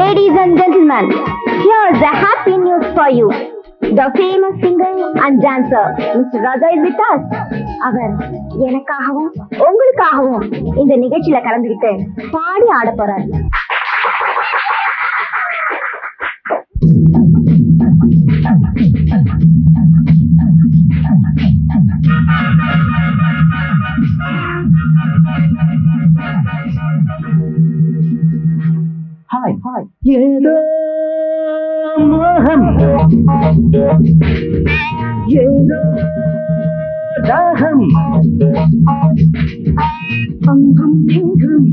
Ladies and gentlemen, here's a happy news for you. The famous singer and dancer, Mr. Raja is with us. அவர் எனக்காகவும் உங்களுக்காகவும் இந்த நிகழ்ச்சியில கலந்துக்கிட்டு பாடி ஆட போறாரு. Hi, hi. ஏதோ மோகம், ஏதோ தாகம், அங்கும் இங்கும்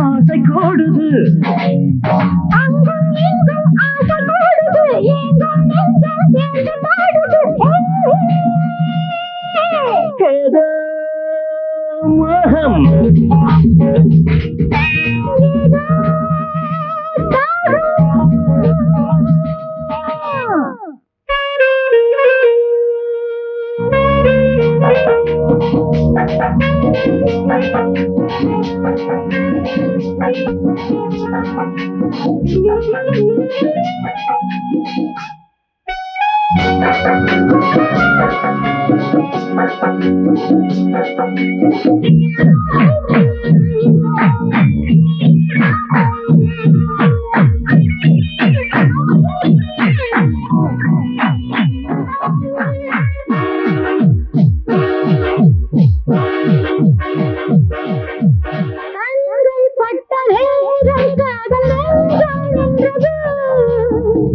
ஆசை கூடுது, அங்கும் இங்கும் ஆசை கூடுது, எங்கும் நெஞ்சம் சேர்ந்து பாடுது. ஏதோ மோகம்,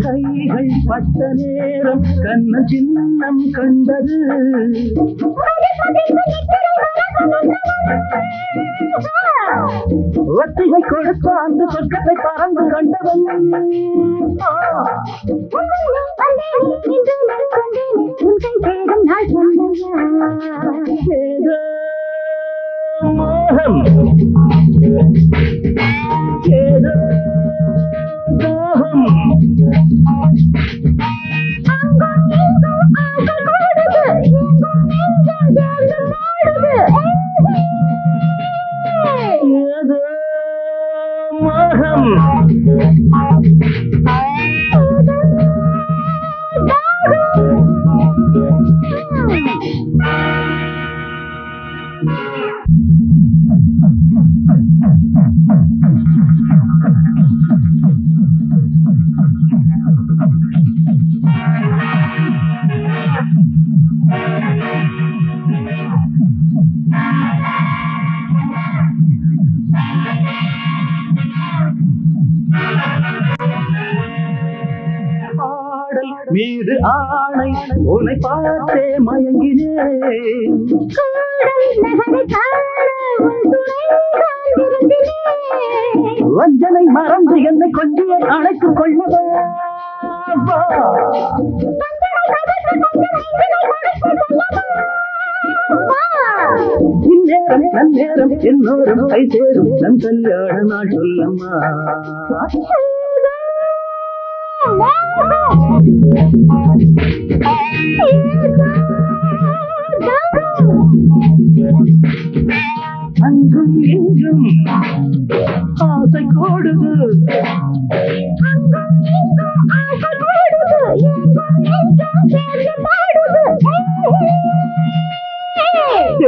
கைகள் பட்ட நேரம் கண்ண சின்னம் கண்டது, ஒத்திகை கொடுத்த அந்த சொர்க்கத்தை பறந்து கண்டவன், ஏதோ மோகம், ஏதோ தாகம், ஏதோ மோகம், மீது ஆணை உன்னை பார்த்தே மயங்கினேன், வஞ்சனை மறந்து என்னை கொஞ்சிய அழைத்துக் கொள்ளவா, இந்நேரம் நன்னேரம் என்னோரும் கை சேரும் நம் கல்யாண நாள் சொல்லம்மா, அங்கும் இங்கும் ஆசை கூடுது,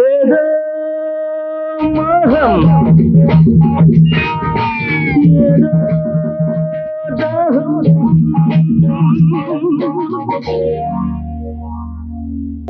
ஏதோ மோகம், ஏதோ தாகம்.